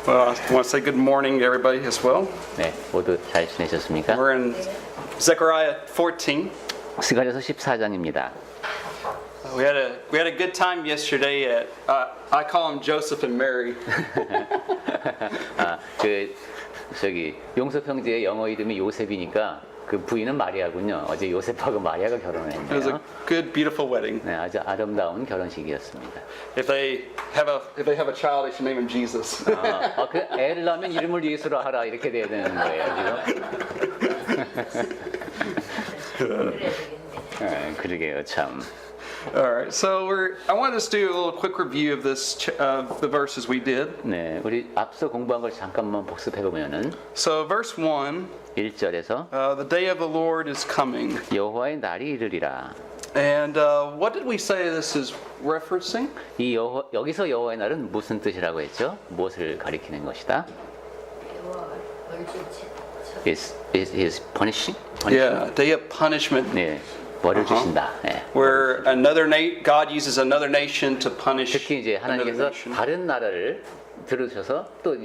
Well, I want to say good morning to everybody as well. 네, 모두 잘 지내셨습니까? We're in Zechariah 14. 스가랴서 14장입니다. We had a good time yesterday at I call them Joseph and Mary. 저기 용섭 형제의 영어 이름이 요셉이니까 그 부인은 마리아군요. 어제 요셉하고 마리아가 결혼을 It was a 했네요. good, beautiful wedding. 네, 아주 아름다운 결혼식이었습니다. If they have a child, they should name him Jesus. 그 애를 낳으면 이름을 예수로 하라 이렇게 돼야 되는 거예요, 지금. 그러게요, 참. All right, so I want us to do a little quick review of the verses we did. 네, 우리 앞서 공부한 걸 잠깐만 복습해 보면은 So verse 1, 1절에서 the day of the Lord is coming. 여호와의 날이 이르리라. And what did we say this is referencing? 여기서 여호와의 날은 무슨 뜻이라고 했죠? 무엇을 가리키는 것이다? Is punishing? Yeah, day of punishment. 네, 벌을 주신다. 네. Where God uses another nation to punish 특히 이제 another 하나님께서 nation. 다른 나라를 들으셔서 또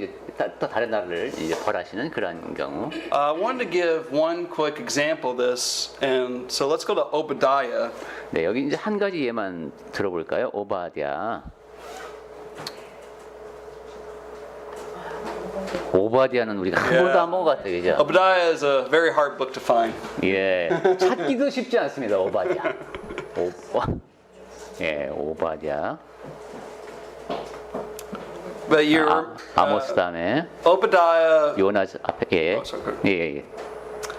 다른 나라를 이제 벌하시는 그런 경우. I wanted to give one quick example of this, and so let's go to Obadiah. 네, 여기 이제 한 가지 예만 들어볼까요? 오바댜. 오바댜는 우리가 한 번도 안 본 것 같아요, 그죠? Obadiah is a very hard book to find. 예, 찾기도 쉽지 않습니다, 오바댜. 오바댜. But you're 아모스 다음에 Obadiah. 요나 앞에 예.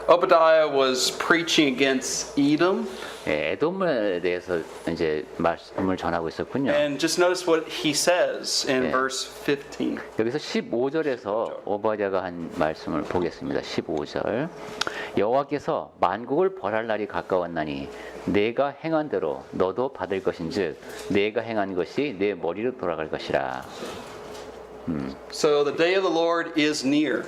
Obadiah was preaching against Edom, 에돔에 대해서 이제 말씀을 전하고 있었군요. and just notice what he says in Yeah. verse 15. 여기서 15절에서 오바댜가 한 말씀을 보겠습니다. 15절. 여호와께서 만국을 벌할 날이 가까웠나니 내가 행한 대로 너도 받을 것인즉 내가 행한 것이 내 머리로 돌아갈 것이라. So the day of the Lord is near.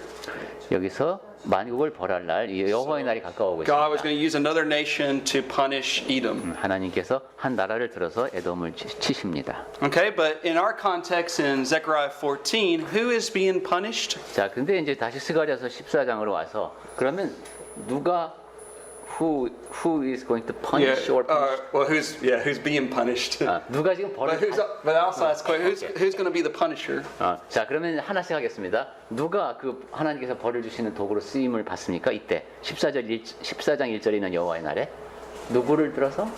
여기서 만국을 벌할 날 여호와의 날이 가까워오고 God was 있습니다. going to use another nation to punish Edom. 하나님께서 한 나라를 들어서 에돔을 치십니다. Okay, but in our context in Zechariah 14, who is being punished? 자, 근데 이제 다시 스가랴서 14장으로 와서 그러면 누가 who is going to punish or punish? well, who's being punished? 누가 지금 벌을 But also ask who's going to be the punisher? 자, 그러면 하나씩 하겠습니다. 누가 그 하나님께서 벌을 주시는 도구로 쓰임을 받습니까? 이때 14장 1절에 있는 여호와의 날에 누구를 들어서?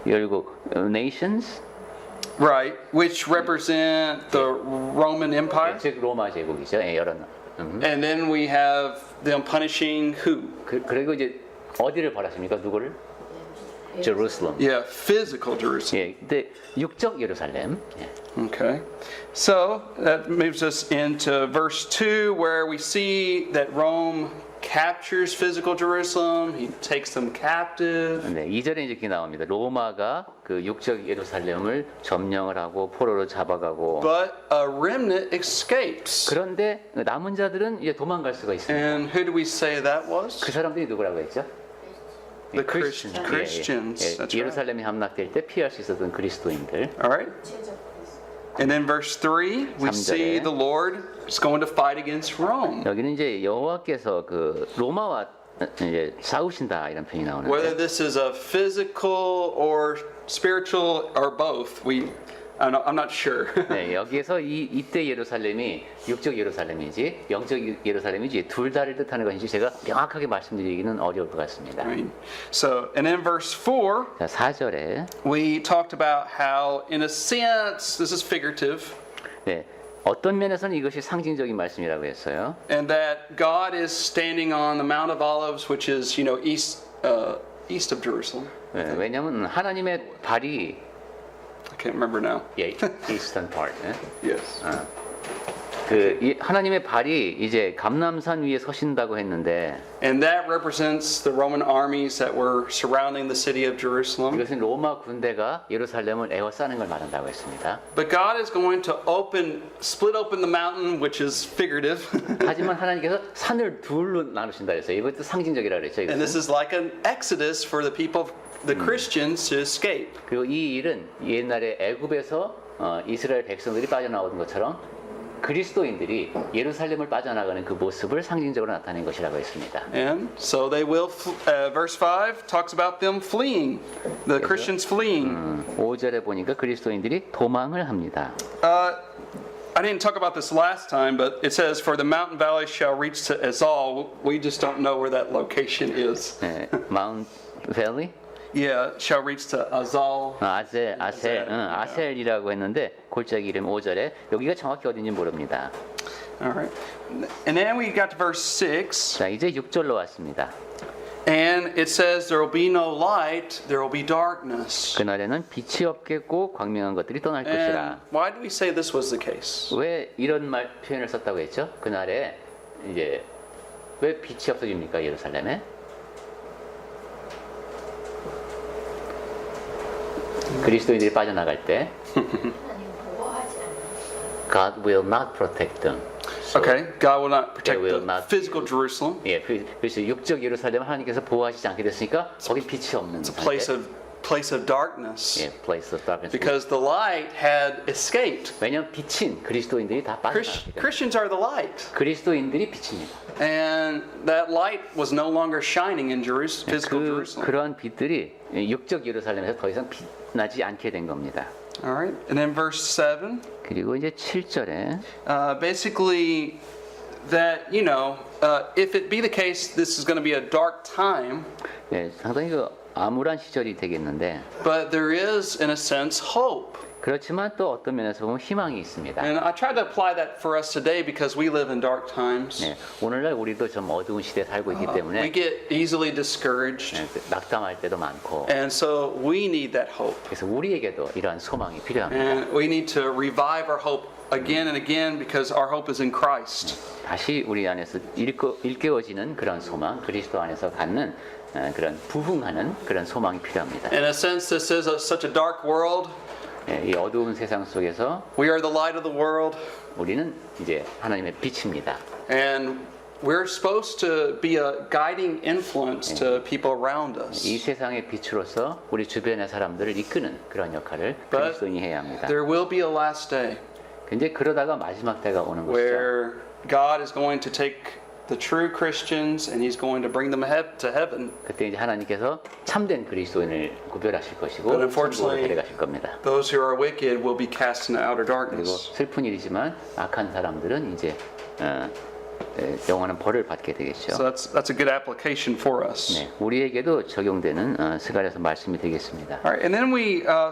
열국 nations, Right, which represent the Roman Empire. 즉 로마 제국이죠. 여러 나. And then we have them punishing who? 그리고 이제 어디를 벌하십니까? 누구를? Jerusalem. Yeah, physical Jerusalem. 예, 근데 육적 예루살렘. 예. Okay. So that moves us into verse 2 where we see that Rome captures physical Jerusalem. He takes them captive. 네, 2절에 이제 이렇게 나옵니다. 로마가 그 육적 예루살렘을 점령을 하고 포로로 잡아가고 But a remnant escapes. 그런데 남은 자들은 이제 도망갈 수가 있습니다. And who do we say that was? 그 사람들이 누구라고 했죠? The Christians. That's right. 예루살렘이 함락될 때 피할 수 있었던 그리스도인들. All right. And then verse 3, we see the Lord is going to fight against Rome. 여기는 이제 여호와께서 그 로마와 이제 싸우신다 이런 표현이 Whether 나오는데 this is a physical or spiritual or both, I'm not sure. 네, 여기에서 이때 예루살렘이 육적 예루살렘인지 영적 예루살렘인지 둘 다를 뜻하는 것인지 제가 명확하게 말씀드리기는 어려울 것 같습니다. Right. So, and in verse 4, 자, 4절에 we talked about how, in a sense, this is figurative, 네, 어떤 면에서는 이것이 상징적인 말씀이라고 했어요. and that God is standing on the Mount of Olives, which is, east of Jerusalem. 네, 왜냐하면 하나님의 발이 I can't remember now. eastern part. Yes. 하나님의 발이 이제 감람산 위에 서신다고 했는데 And that represents the Roman armies that were surrounding the city of Jerusalem. 이것은 로마 군대가 예루살렘을 에워싸는 걸 말한다고 했습니다. But God is going to split open the mountain, which is figurative. 하지만 하나님께서 산을 둘로 나누신다 그랬어요. 이것도 상징적이라 그랬죠. And this is like an exodus for the people, the Christians, to escape. 그리고 이 일은 옛날에 애굽에서 이스라엘 백성들이 빠져나오던 것처럼 그리스도인들이 예루살렘을 빠져나가는 그 모습을 상징적으로 나타낸 것이라고 했습니다. And so they will, verse 5 talks about them fleeing, the Christians fleeing. 5절에 보니까 그리스도인들이 도망을 합니다. I didn't talk about this last time, but it says, for the mountain valley shall reach to Azal. We just don't know where that location is. 네, 마운트 밸리? Yeah, shall reach to Azal. 아셀이라고 했는데 골짜기 이름 5절에 여기가 정확히 어딘지 모릅니다. All right. And then we got to verse 6. 자, 이제 6절로 왔습니다. And it says, there will be no light, there will be darkness. 그날에는 빛이 없겠고 광명한 것들이 떠날 And 것이라. why do we say this was the case? 왜 이런 표현을 썼다고 했죠? 그날에 이제 왜 빛이 없어집니까 예루살렘에? 그리스도인들이 빠져나갈 때 God will not protect them. So, Okay, God will not protect will the not- physical Jerusalem. 예, 그래서 육적 예루살렘을 하나님께서 보호하시지 않게 됐으니까 거기 빛이 없는 It's a place of darkness. 예, place of darkness. Because the light had escaped. 왜냐하면 빛인 그리스도인들이 다 빠져나가게 됩니다. Christians are the light. 그리스도인들이 빛입니다. And that light was no longer shining in physical Jerusalem. 그러한 빛들이 육적 예루살렘에서 더 이상 빛나지 않게 된 겁니다. All right. And then verse 7, 그리고 이제 7절에 basically that, if it be the case, this is going to be a dark time, 예, 상당히 그 암울한 시절이 되겠는데 but there is, in a sense, hope. 그렇지만 또 어떤 면에서 보면 희망이 있습니다. And I try to apply that for us today because we live in dark times. 예, 오늘날 우리도 좀 어두운 시대에 살고 있기 We 때문에 get easily discouraged. 예, 낙담할 때도 많고 And so we need that hope. 그래서 우리에게도 이러한 소망이 필요합니다. And we need to revive our hope again and again because our hope is in Christ. 다시 우리 안에서 일깨워지는 그런 소망, 그리스도 안에서 갖는 그런 부흥하는 그런 소망이 필요합니다. In a sense, this is such a dark world. 예, 이 어두운 세상 속에서 We are the light of the world. 우리는 이제 하나님의 빛입니다. And we're supposed to be a guiding influence to people around us. 이 세상의 빛으로서 우리 주변의 사람들을 이끄는 그런 역할을 But 그리스도인이 해야 합니다. there will be a last day 근데 그러다가 마지막 때가 오는 것이죠. where God is going to take the true Christians and He's going to bring them to heaven. 그때 이제 하나님께서 참된 그리스도인을 구별하실 것이고 But 천국으로 unfortunately, 데려가실 겁니다. those who are wicked will be cast into outer 그리고 darkness. 슬픈 일이지만 악한 사람들은 이제 영원한 벌을 받게 되겠죠. So that's a good application for us. 네, 우리에게도 적용되는 스가랴서 말씀이 되겠습니다. All right, and then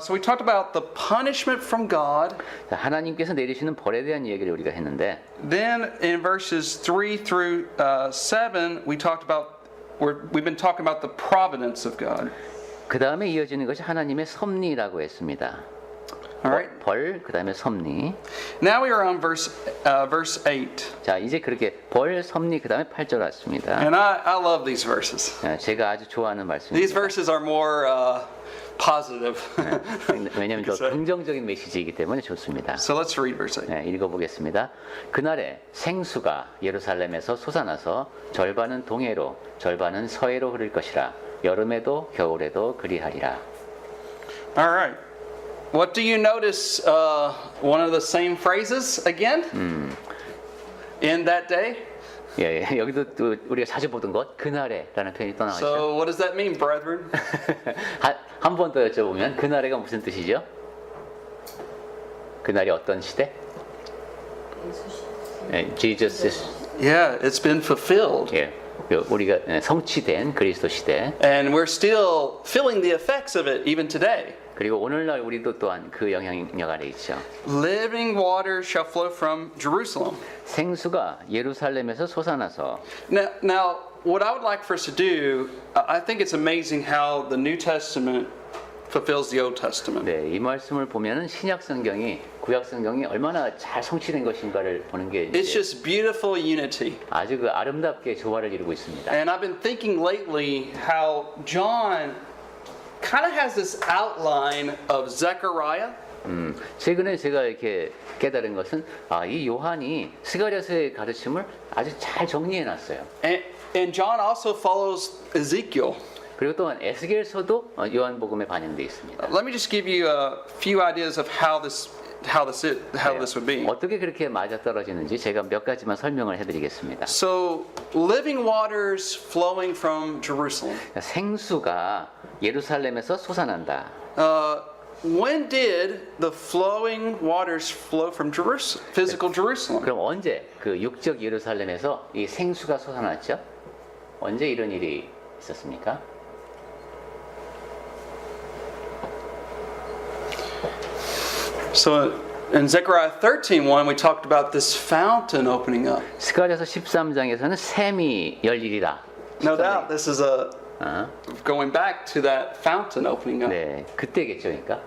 so we talked about the punishment from God. 자, 하나님께서 내리시는 벌에 대한 이야기를 우리가 했는데 Then in verses 3 through 7, we've been talking about the providence of God. 그 다음에 이어지는 것이 하나님의 섭리라고 했습니다. All right. 벌, 그 다음에 섭리. Now we are on verse 8. 자, 이제 그렇게 벌, 섭리, 그 다음에 8절 왔습니다. And I love these verses. 제가 아주 좋아하는 These 말씀입니다. verses are more positive. 왜냐하면 더 긍정적인 메시지이기 때문에 좋습니다. So let's read verse 8. 네, 읽어보겠습니다. 그날에 생수가 예루살렘에서 솟아나서 절반은 동해로 절반은 서해로 흐를 것이라. 여름에도 겨울에도 그리하리라. All right. What do you notice? One of the same phrases again? In that day? 예, 여기도 또 우리가 자주 보던 것 그날에라는 표현이 또 나와있죠. So what does that mean, brethren? 한 번 더 여쭤보면 그날에가 무슨 뜻이죠? 그날이 어떤 시대? Jesus is Yeah, it's been fulfilled. 예, 우리가 성취된 그리스도 시대. And we're still feeling the effects of it even today. 그리고 오늘날 우리도 또한 그 영향력 아래 있죠. Living water shall flow from Jerusalem. 생수가 예루살렘에서 솟아나서 Now, what I would like for us to do, I think it's amazing how the New Testament fulfills the Old Testament. 네, 이 말씀을 보면은 신약 성경이 구약 성경이 얼마나 잘 성취된 것인가를 보는 게 It's 이제 just beautiful unity. 아주 그 아름답게 조화를 이루고 있습니다. And I've been thinking lately how John kind of has this outline of Zechariah. 최근에 제가 이렇게 깨달은 것은 이 요한이 스가랴서의 가르침을 아주 잘 정리해 놨어요. And John also follows Ezekiel. 그리고 또한 에스겔서도 요한복음에 반영되어 있습니다. Let me just give you a few ideas of how this how this would be. 어떻게 그렇게 맞아떨어지는지 제가 몇 가지만 설명을 해드리겠습니다. So living waters flowing from Jerusalem. 생수가 예루살렘에서 솟아난다. When did the flowing waters flow from Jerusalem, physical Jerusalem? 그럼 언제 그 육적 예루살렘에서 이 생수가 솟아났죠? 언제 이런 일이 있었습니까? So in Zechariah 13:1, we talked about this fountain opening up. 스가랴서 13장에서는 샘이 열리리라. No doubt, this is going back to that fountain opening up. 네, 그때겠죠, 그러니까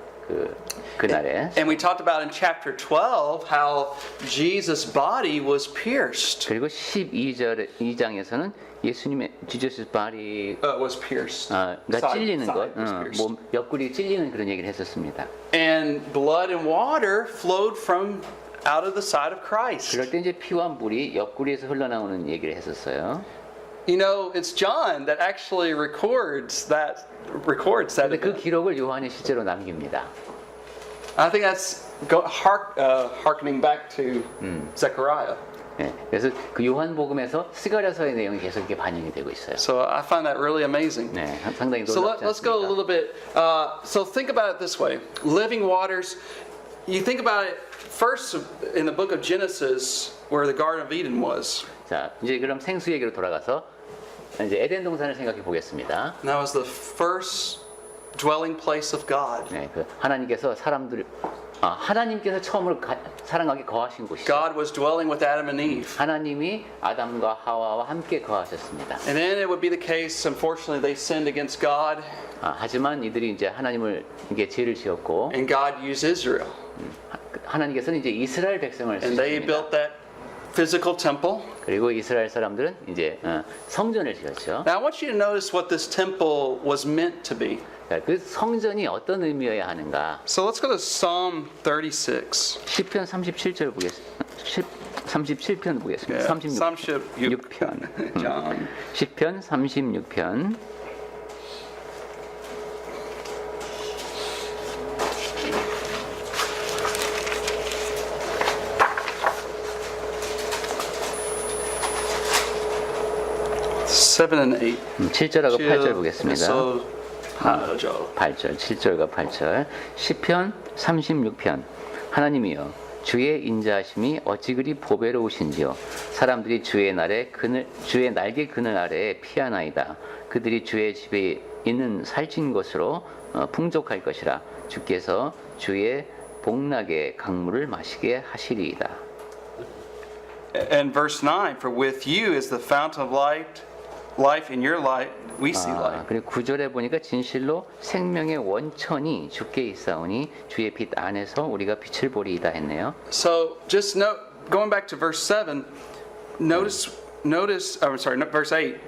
그날에. And we talked about in chapter 12 how Jesus' body was pierced. 그리고 12장에서는 예수님의 Jesus body Was pierced. 그러니까 찔리는 것, was pierced. 몸 옆구리 찔리는 그런 얘기를 했었습니다. And blood and water flowed from out of the side of Christ. 그럴 때 이제 피와 물이 옆구리에서 흘러나오는 얘기를 했었어요. You know, it's John that actually records that 근데 그 event. 기록을 요한이 실제로 남깁니다. I think that's harkening back to Zechariah. 네, 그래서 그 요한복음에서 스가랴서의 내용이 계속 이렇게 반영이 되고 있어요. So I find that really amazing. 네, 상당히 So 놀랍지 let's go a 않습니까? little bit. So think about it this way: living waters. You think about it first in the book of Genesis, where the Garden of Eden was. 자, 이제 그럼 생수 얘기로 돌아가서 이제 에덴 동산을 생각해 보겠습니다. And that was the first dwelling place of God. 네, 그 하나님께서 하나님께서 처음으로 사람에게 거하신 곳이죠. God was dwelling with Adam and Eve. 하나님이 아담과 하와와 함께 거하셨습니다. And then it would be the case, unfortunately, they sinned against God, 하지만 이들이 이제 하나님을 이게 죄를 지었고 and God used Israel. 하나님께서는 이제 이스라엘 백성을 And they 쓰셨습니다. built that physical temple. 그리고 이스라엘 사람들은 이제 성전을 지었죠. Now I want you to notice what this temple was meant to be. 자, 그 성전이 어떤 의미여야 하는가? So let's go to Psalm 36. 시편 37절 보겠습니다. 37편 보겠습니다. Yeah, Psalm 36편. John. 시편 36편. Seven and 8. 7절하고 8절 보겠습니다. So, 8절, 7절과 8절. 시편 36편. 하나님이여, 주의 인자하심이 어찌 그리 보배로우신지요. 사람들이 주의 날개 그늘 아래에 피하나이다. 그들이 주의 집에 있는 살찐 것으로 풍족할 것이라. 주께서 주의 복락의 강물을 마시게 하시리이다. And verse 9, for with you is the fountain of life in your light, we see light. 그리고 9절에 보니까 진실로 생명의 원천이 주께 있사오니 주의 빛 안에서 우리가 빛을 보리이다 했네요. So just note, going back to verse 7, notice, verse 8,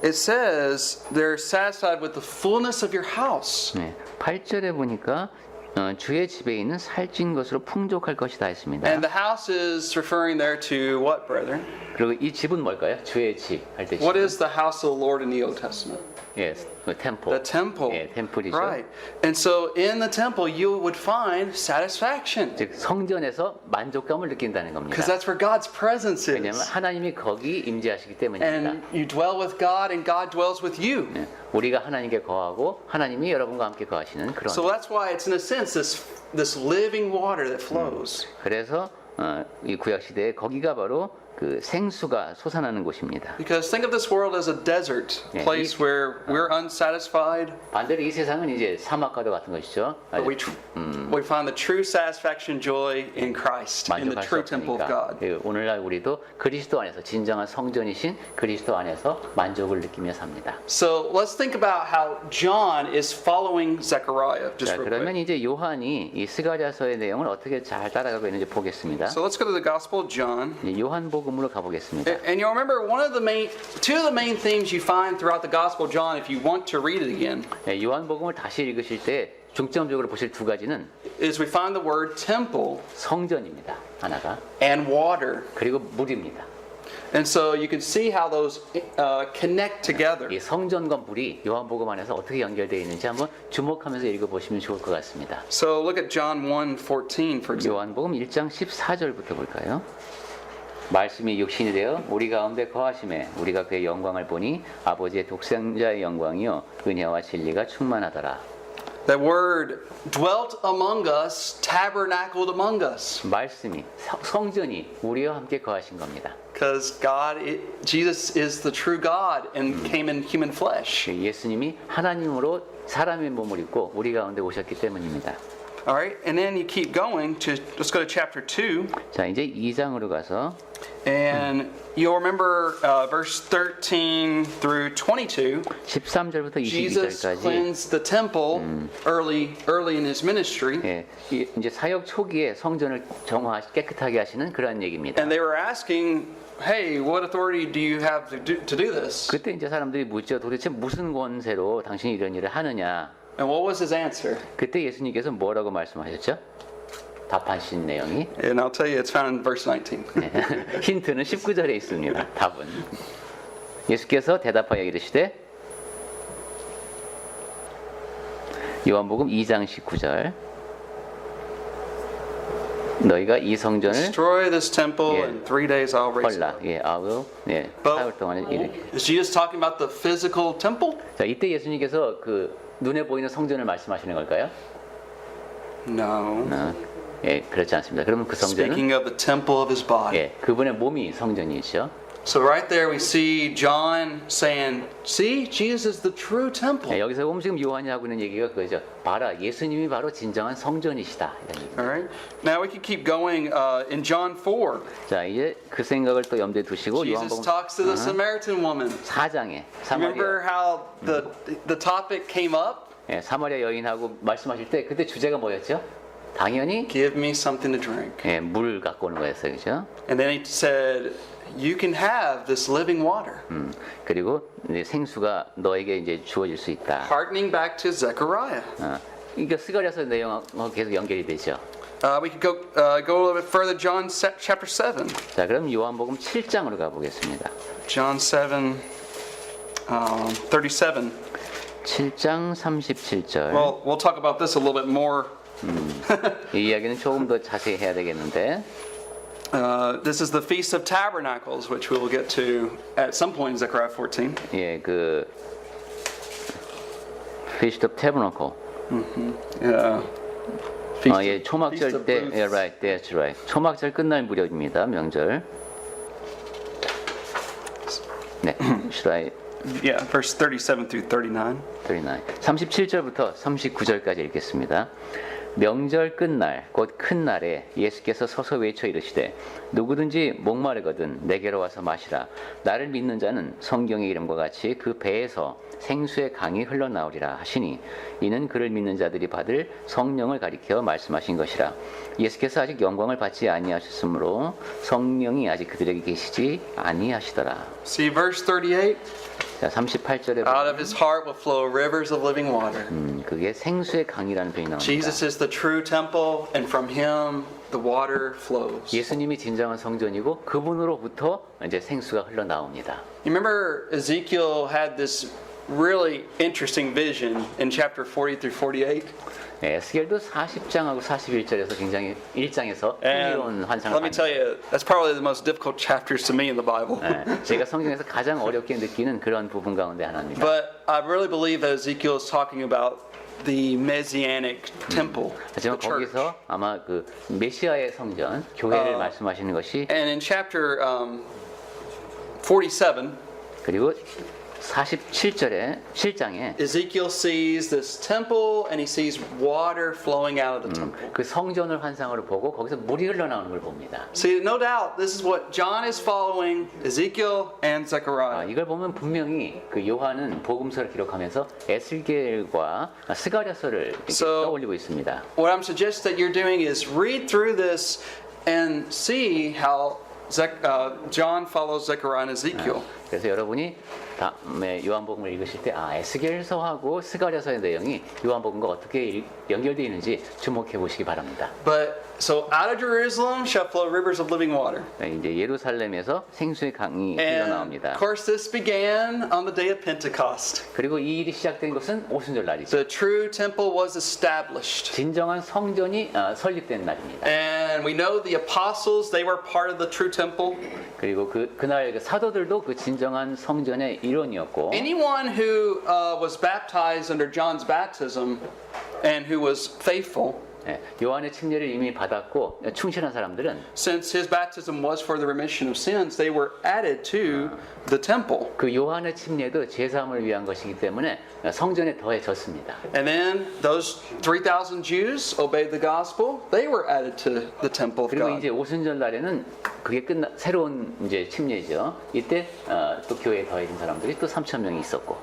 it says they're satisfied with the fullness of your house. 네, 8절에 보니까 주의 집에 있는 살찐 것으로 풍족할 것이다 했습니다. And the house is referring there to what, brethren? 그리고 이 집은 뭘까요? 주의 집 할 때 What 집. is the house of the Lord in the Old Testament? 예, 그 템플. The temple. 예, 템플이죠. Right. And so in the temple you would find satisfaction. 즉 성전에서 만족감을 느낀다는 겁니다. Because that's where God's presence 왜냐하면 is. 하나님이 거기 임재하시기 때문입니다. And you dwell with God and God dwells with you. 예, 우리가 하나님께 거하고 하나님이 여러분과 함께 거하시는 그런. So that's why it's in a sense this living water that flows. 그래서 이 구약 시대에 거기가 바로 그 생수가 솟아나는 곳입니다. Because think of this world as a desert Yeah, place where we're unsatisfied, 반대로 이 세상은 이제 사막과도 같은 것이죠. but we find the true satisfaction, joy in Christ, in the 만족할 수 true temple of 없으니까. God. 예, 오늘날 우리도 그리스도 안에서 진정한 성전이신 그리스도 안에서 만족을 느끼며 삽니다. So let's think about how John is following Zechariah. Just 자, real 그러면 quick. 이제 요한이 이 스가랴서의 내용을 어떻게 잘 따라가고 있는지 보겠습니다. So let's go to the Gospel of John. 이제 요한복음으로 가보겠습니다. And you'll remember two of the main themes you find throughout the Gospel of John if you want to read it again 예, 요한복음을 다시 읽으실 때 중점적으로 보실 두 가지는 is we find the word temple 성전입니다. 하나가 and water. 그리고 물입니다. And so you can see how those connect together. 이 성전과 물이 요한복음 안에서 어떻게 연결되어 있는지 한번 주목하면서 읽어보시면 좋을 것 같습니다. So look at John 1:14 for example. 요한복음 1장 14절부터 볼까요? 말씀이 육신이 되어 우리 가운데 거하심에 우리가 그의 영광을 보니 아버지의 독생자의 영광이요 은혜와 진리가 충만하더라. That word dwelt among us, tabernacled among us. 말씀이 성전이 우리와 함께 거하신 겁니다. Because Jesus is the true God and came in human flesh. 예수님이 하나님으로 사람의 몸을 입고 우리 가운데 오셨기 때문입니다. All right, and then you keep going to, let's go to chapter 2. 자, 이제 2장으로 가서 And you'll remember verse 13 through 22. 13절부터 Jesus 22절까지 cleansed the temple early in his ministry. 예, 이제 사역 초기에 성전을 깨끗하게 하시는 그런 얘기입니다. And they were asking, hey, what authority do you have to do this? 그때 이제 사람들이 묻죠. 도대체 무슨 권세로 당신이 이런 일을 하느냐? And what was his answer? 그때 예수님께서 뭐라고 말씀하셨죠? 답하신 내용이 And I'll tell you, it's found in verse 19. 힌트는 19절에 있습니다. 답은 예수께서 대답하여 이르시되 요한복음 2장 19절 너희가 이 성전을 Destroy this temple, Yeah. in 3 days I'll raise it 헐라 up. 예, 아우 예, But- 사흘 동안에 일으키. Is Jesus talking about the physical temple? 자, 이때 예수님께서 그 눈에 보이는 성전을 말씀하시는 걸까요? No. 예, 그렇지 않습니다. 그러면 그 성전은 Speaking of the temple of his body. 예, 그분의 몸이 성전이죠. So right there we see John saying, see, Jesus is the true temple. 예, 여기서 보면 지금 요한이 하고 있는 얘기가 그거죠. 봐라, 예수님이 바로 진정한 성전이시다. 이런 얘기. All right. Now we can keep going in John 4. 자, 이제 그 생각을 또 염두에 두시고 Jesus 요한복음 talks to the Samaritan woman. 4장에 Remember how the topic came up? 예, 사마리아 여인하고 말씀하실 때 그때 주제가 뭐였죠? 당연히 Give me something to drink. 예, 물 갖고 오는 거였어요, 그죠? And then he said, you can have this living water. 그리고 이제 생수가 너에게 이제 주어질 수 있다. Harkening back to Zechariah. 이게 스가랴서 내용하고 계속 연결이 되죠. We could go a little bit further, John chapter 7. 자, 그럼 요한복음 7장으로 가보겠습니다. John 7, 37. 7장 37절. Well, we'll talk about this a little bit more. 이 이야기는 조금 더 자세히 해야 되겠는데. This is the Feast of Tabernacles, which we will get to at some point in Zechariah 14. 예, 그 Feast of Tabernacle. Feast 예, Feast 초막절 of 때, Booths. 예, right, that's right. 초막절 끝날 무렵입니다. 명절. 네, should I Yeah, verse 37 through 39. 39. 37절부터 39절까지 읽겠습니다. 명절 끝날 곧 큰 날에 예수께서 서서 외쳐 이르시되 누구든지 목마르거든 내게로 와서 마시라. 나를 믿는 자는 성경의 이름과 같이 그 배에서 생수의 강이 흘러나오리라 하시니 이는 그를 믿는 자들이 받을 성령을 가리켜 말씀하신 것이라. 예수께서 아직 영광을 받지 아니하셨으므로 성령이 아직 그들에게 계시지 아니하시더라. See verse 38? 자, 38절에 Out of his heart will flow rivers of living water. 그게 생수의 강이라는 표현이 나옵니다. Jesus is the true temple, and from him the water flows. You 예수님이 진정한 성전이고 그분으로부터 이제 생수가 흘러나옵니다. remember Ezekiel had this really interesting vision in chapter 40 through 48? 에스겔도 40장하고 41절에서 굉장히 1장에서 흥미로운 And 환상을 let me tell you, that's probably the most difficult chapters to me in the Bible. 제가 성경에서 가장 어렵게 느끼는 그런 부분 가운데 하나입니다. But I really believe that Ezekiel is talking about the Messianic temple, the 하지만 church. 거기서 아마 그 메시아의 성전, 교회를 말씀하시는 것이 And in chapter 47, 그리고 47절에 7장에 Ezekiel sees this temple and he sees water flowing out of the temple. 그 성전을 환상으로 보고 거기서 물이 흘러나오는 걸 봅니다. See, no doubt, this is what John is following, Ezekiel and Zechariah. 이걸 보면 분명히 그 요한은 복음서를 기록하면서 에스겔과 스가랴서를 이렇게 So- 떠올리고 있습니다. What I'm suggesting that you're doing is read through this and see how John follows Zechariah and Ezekiel. 그래서 여러분이 다음에 요한복음을 읽으실 때 에스겔서하고 스가랴서의 내용이 요한복음과 어떻게 연결되어 있는지 주목해 보시기 바랍니다. But so out of Jerusalem shall flow rivers of living water. 네, 이제 예루살렘에서 생수의 강이 And 흘러나옵니다. of course, this began on the day of Pentecost. 그리고 이 일이 시작된 것은 오순절 날이죠. The true temple was established. 진정한 성전이 설립된 날입니다. And we know the apostles, they were part of the true temple. 그리고 그날 그 사도들도 그 진정한 성전의 일원이었고 Anyone who was baptized under John's baptism and who was faithful, 예, 요한의 침례를 이미 받았고 충실한 사람들은 since his baptism was for the remission of sins, they were added to the temple. 그 요한의 침례도 제사함을 위한 것이기 때문에 성전에 더해졌습니다. And then those 3,000 Jews obeyed the gospel. They were added to the temple of 그리고 God. 이제 오순절 날에는 그게 새로운 이제 침례죠. 이때 또 교회에 더해진 사람들이 또 3천 명이 있었고.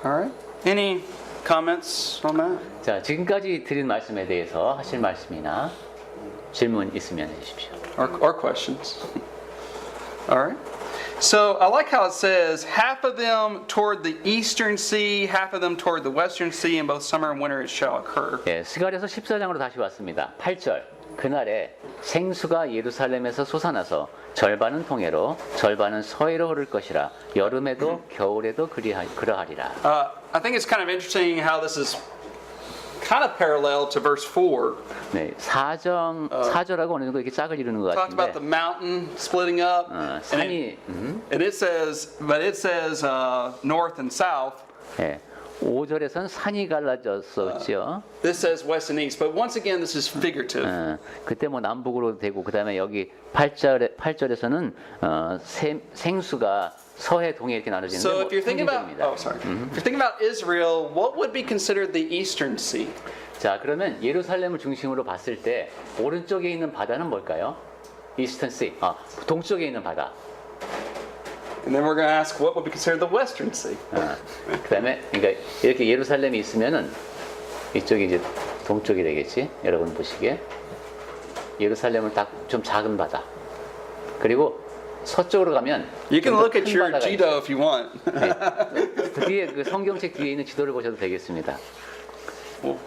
All right. Any comments on that? 자, 지금까지 드린 말씀에 대해서 하실 말씀이나 질문 있으면 해주십시오. Or questions? All right. So I like how it says half of them toward the eastern sea, half of them toward the western sea, and both summer and winter it shall occur. 예, 스가랴서 14장으로 다시 왔습니다. 8절. 그날에 생수가 예루살렘에서 솟아나서 절반은 동해로 절반은 서해로 흐를 것이라. 여름에도 겨울에도 그러하리라. I think it's kind of interesting how this is kind of parallel to verse 4. 네, 4절하고 어느 정도 이렇게 짝을 이루는 것 Talked about the 같은데. mountain splitting up. 산이 And it says, north and south. 예, 5절에선 산이 갈라졌었죠. This says west and east. But once again, this is figurative. 그때 뭐 남북으로 되고 그다음에 여기 8절에서는 생수가 서해 동해 이렇게 나눠지는데 So 뭐 if you're thinking about, 상징적입니다. if you're thinking about Israel, what would be considered the eastern sea? 자, 그러면 예루살렘을 중심으로 봤을 때 오른쪽에 있는 바다는 뭘까요? Eastern Sea. 동쪽에 있는 바다. And then we're going to ask what would be considered the western sea. 그다음에 그러니까 이렇게 예루살렘이 있으면은 이쪽이 이제 동쪽이 되겠지. 여러분 보시기에 예루살렘은 딱 좀 작은 바다. 그리고 서쪽으로 가면 You can 좀더 look at 큰 your 바다가 Jito if you want. 뒤에 그 성경책 뒤에 있는 지도를 보셔도 되겠습니다.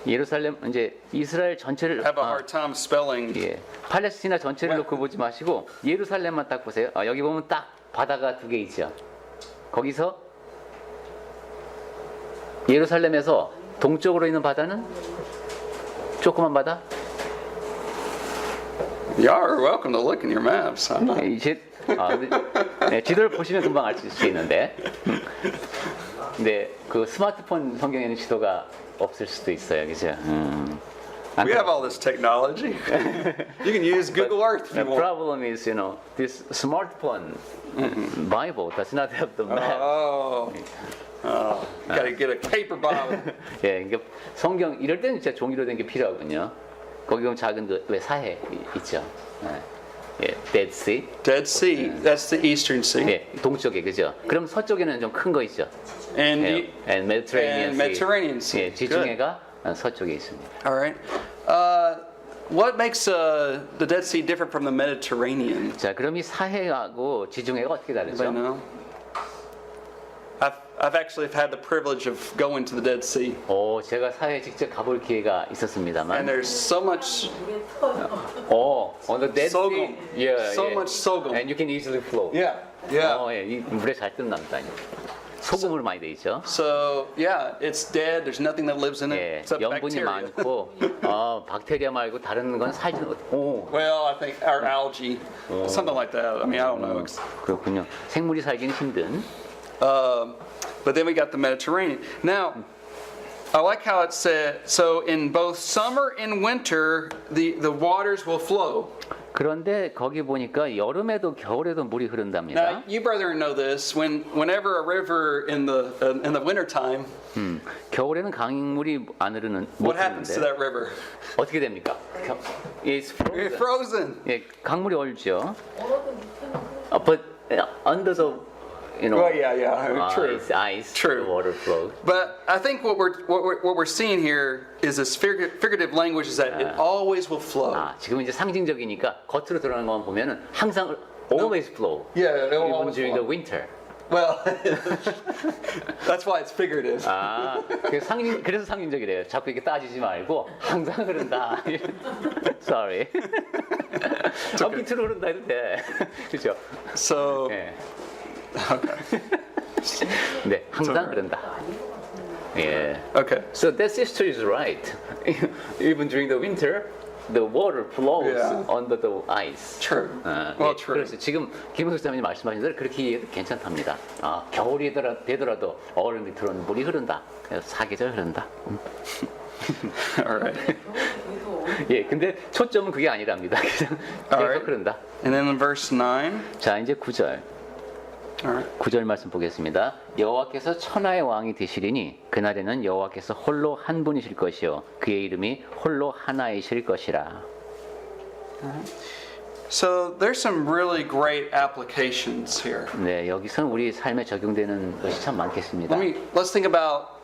예루살렘 이제 이스라엘 전체를 Have a hard time spelling. 예, 팔레스티나 전체를 놓고 보지 마시고 예루살렘만 딱 보세요. 여기 보면 딱 바다가 두 개 있죠. 거기서 예루살렘에서 동쪽으로 있는 바다는 조그만 바다. You are welcome to look in your maps. I'm not. 이제 네, 지도를 보시면 금방 알 수 있는데, 근데 그 스마트폰 성경에는 지도가 없을 수도 있어요, 그죠? We have all this technology. You can use Google Earth if The you want. problem is, this smartphone Bible does not have the map. Got to get a paper Bible. 예, 그러니까 성경 이럴 때는 진짜 종이로 된 게 필요하군요. 거기 보면 작은 왜 사해 있죠. 예, Dead Sea. Dead Sea. That's the eastern sea. 예, 동쪽에 그죠. 그럼 서쪽에는 좀 큰 거 있죠. And, 예, and Mediterranean and Sea. Mediterranean Sea. 예, 지중해가 서쪽에 있습니다. All right. What makes the Dead Sea different from the Mediterranean? 자, 그럼 이 사해하고 지중해가 어떻게 Anybody 다르죠? know? I've actually had the privilege of going to the Dead Sea, 제가 사해에 직접 가볼 기회가 and 있었습니다만, there's so much on the Dead Sea, sorghum. yeah, So yeah. much sorghum. and you can easily float. Yeah, yeah. 예, 이 물에 잘 뜬답니다. 소금으로 많이 돼 있죠. So yeah, it's dead. There's nothing that lives in it 예, except 염분이 bacteria. 많고 박테리아 말고 다른 건 살지. Well, I think or algae, something like that. I mean, I don't know. 그렇군요. 생물이 살기는 힘든. But then we got the Mediterranean. Now, I like how it said. So in both summer and winter, the waters will flow. 그런데 거기 보니까 여름에도 겨울에도 물이 흐른답니다. Now, you brethren know this. Whenever a river in the winter time, 겨울에는 강물이 안 흐르는 못 what happens to 흐르는데 that river? 어떻게 됩니까? It's It's frozen. frozen. 예, 강물이 얼죠. But under the Oh yeah, true. it's ice, True. the water flows. But I think what we're seeing here is this figurative language is that it always will flow. 지금 이제 상징적이니까 겉으로 드러나는 것만 보면은 항상 always flow. Yeah, it will Even always during flow. the winter. Well, that's why it's figurative. 아, 그래서 상징적이래요. 자꾸 이렇게 따지지 말고 항상 흐른다. Sorry. 밑으로 흐른다 해도 돼. 그렇죠? So, 예. okay. 네, 항상 흐른다. 예. Okay. So that sister is right. Even during the winter, the water flows Yeah. under the ice. True. 아, Well, 예, true. 그래서 지금 김은숙 사님이 말씀하신 대로 그렇게 이해해도 괜찮답니다. 아, 겨울이 되더라도 얼음 밑으로 물이 흐른다. 그래서 사계절 흐른다. All right. 예, 근데 초점은 그게 아니랍니다. 그냥 Alright. 계속 흐른다. And then in verse 9. 자, 이제 9절. All right. 9절 말씀 보겠습니다. 여호와께서 천하의 왕이 되시리니 그날에는 여호와께서 홀로 한 분이실 것이요 그의 이름이 홀로 하나이실 것이라. So there's some really great applications here. 네, 여기서는 우리 삶에 적용되는 것이 참 많겠습니다. Let's think about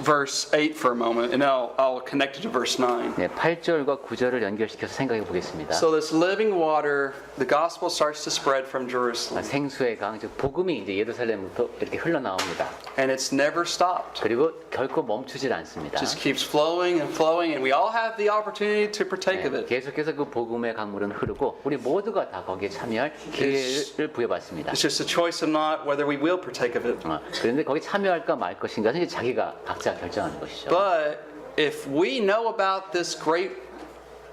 verse 8 for a moment, and I'll connect it to verse 9. 네, 8절과 9절을 연결시켜서 생각해 보겠습니다. So this living water, the gospel starts to spread from Jerusalem, 생수의 강, 즉 복음이 이제 예루살렘부터 이렇게 흘러나옵니다. and it's never stopped. 그리고 결코 멈추질 않습니다. Just keeps flowing and flowing, and we all have the opportunity to partake of 네, it. 계속해서 그 복음의 강물은 흐르고 우리 모두가 다 거기에 참여할 기회를 부여받습니다. It's just a choice of not whether we will partake of it. 그런데 거기 참여할까 말 것인가는 이제 자기가 각자 결정하는 것이죠. But if we know about this great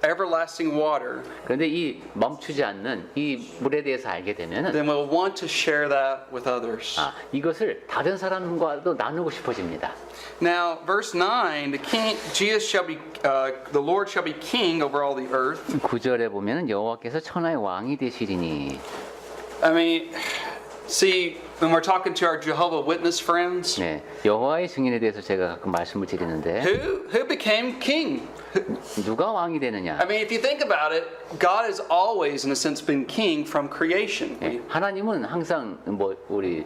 everlasting water, 그런데 이 멈추지 않는 이 물에 대해서 알게 되면은 then we'll want to share that with others. 이것을 다른 사람과도 나누고 싶어집니다. Now, verse 9, the Lord shall be king over all the earth. 9절에 보면은 여호와께서 천하의 왕이 되시리니. I mean, see, when we're talking to our Jehovah Witness friends, 네, 여호와의 증인에 대해서 제가 가끔 말씀을 드리는데 who became king? 누가 왕이 되느냐? I mean, if you think about it, God has always, in a sense, been king from creation. 네, 하나님은 항상 뭐 우리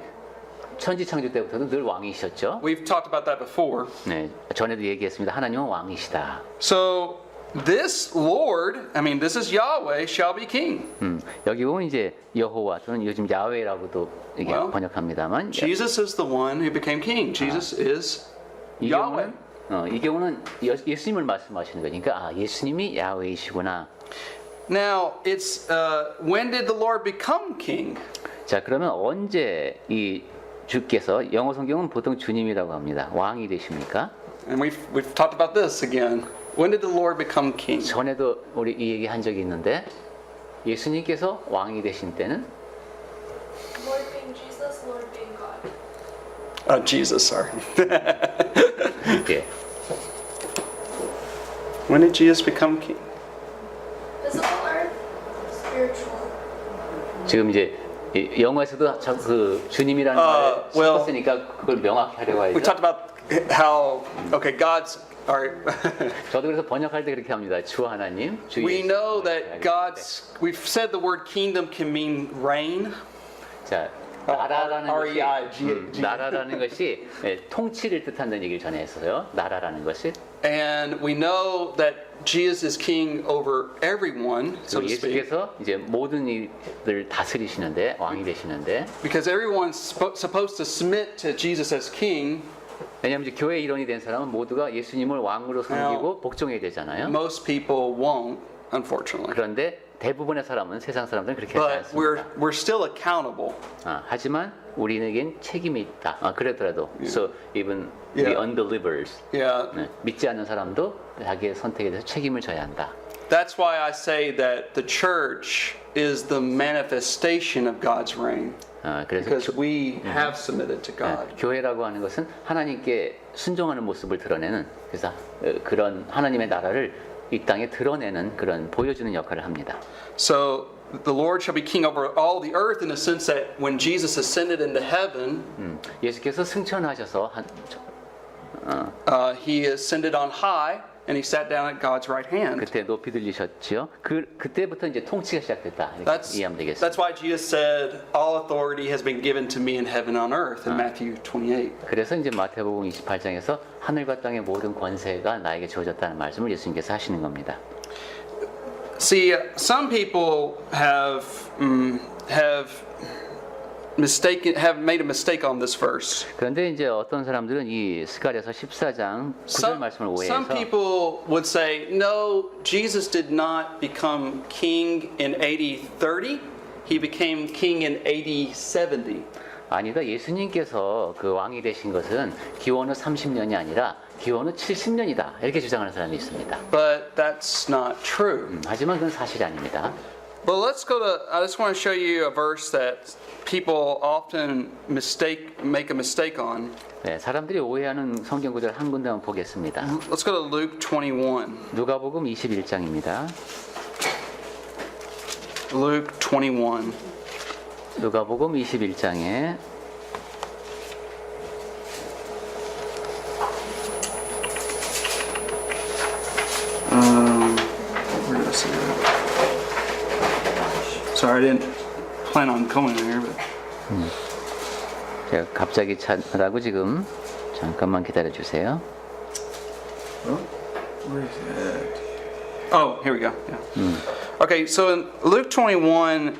천지 창조 때부터도 늘 왕이셨죠. We've talked about that before. 네, 전에도 얘기했습니다. 하나님은 왕이시다. So, this Lord, I mean, this is Yahweh, shall be king. 여기 보면 이제 여호와 또는 요즘 야훼라고도 이게 Well, 번역합니다만 Jesus is the one who became king. Jesus is 이 Yahweh. 경우는 이 경우는 예수님을 말씀하시는 거니까 예수님이 야훼이시구나. Now, it's when did the Lord become king? 자, 그러면 언제 이 주께서 영어 성경은 보통 주님이라고 합니다. 왕이 되십니까? And we've talked about this again. When did the Lord become king? 전에도 우리 이 얘기 한 적이 있는데 예수님께서 왕이 되신 때는 Lord being Jesus, Lord being God. Jesus, sorry. 예. When did Jesus become king? Physical or spiritual? 지금 이제 영어에서도 그 주님이라는 말을 well, 섞었으니까 그걸 명확히 하려고 We 하죠. talked about how, okay, God's, all right. 저도 그래서 번역할 때 그렇게 합니다. 주 하나님, 주 We 예수. know that we've said the word kingdom can mean reign. 자, 나라라는 것이 R-E-I-G. 나라라는 것이 통치를 뜻한다는 얘기를 전에 했어요. 나라라는 것이. And we know that Jesus is king over everyone, so to speak. 예수께서 이제 모든 이들 다스리시는데 왕이 되시는데 Because everyone's supposed to submit to Jesus as king. 왜냐하면 이제 교회 일원이 된 사람은 모두가 예수님을 왕으로 섬기고 복종해야 되잖아요. Most people won't, unfortunately. 그런데 대부분의 사람은 세상 사람들은 그렇게 하지 But 않습니다. we're still accountable. 하지만 우리에겐 책임이 있다. 그러더라도 so even the Yeah. unbelievers Yeah. 믿지 않는 사람도 자기의 선택에 대해서 책임을 져야 한다. That's why I say that the church is the manifestation of God's reign. 그래서 Because we have submitted to God. 교회라고 하는 것은 하나님께 순종하는 모습을 드러내는 그래서 그런 하나님의 나라를 이 땅에 드러내는 그런 보여주는 역할을 합니다. So the Lord shall be king over all the earth in the sense that when Jesus ascended into heaven, 예수께서 승천하셔서 he ascended on high and he sat down at God's right hand. 그때 높이 들리셨지요. 그때부터 이제 통치가 시작됐다. 이렇게 That's 이해하면 되겠습니다. why Jesus said, "All authority has been given to me in heaven and on earth." in Matthew 28. 그래서 이제 마태복음 28장에서 하늘과 땅의 모든 권세가 나에게 주어졌다는 말씀을 예수님께서 하시는 겁니다. See, some people have have made a mistake on this verse. 그런데 이제 어떤 사람들은 이 스가랴서 14장 9절 말씀을 Some 오해해서 people would say, no, Jesus did not become king in AD 30. He became king in AD 70. 아니다. 예수님께서 그 왕이 되신 것은 기원 후 30년이 아니라 기원 후 70년이다. 이렇게 주장하는 사람이 있습니다. But that's not true. 하지만 그건 사실이 아닙니다. But let's go to, I just want to show you a verse that people often make a mistake on. 네, 사람들이 오해하는 성경 구절 한 군데만 보겠습니다. Let's go to Luke 21. 누가복음 21장입니다. Luke 21. 누가복음 21장에 Where did I see that? Sorry, I didn't plan on going there, but 제가 갑자기 찾느라고 지금 잠깐만 기다려 주세요. where is that? Oh, here we go. Yeah. Okay, so in Luke 21,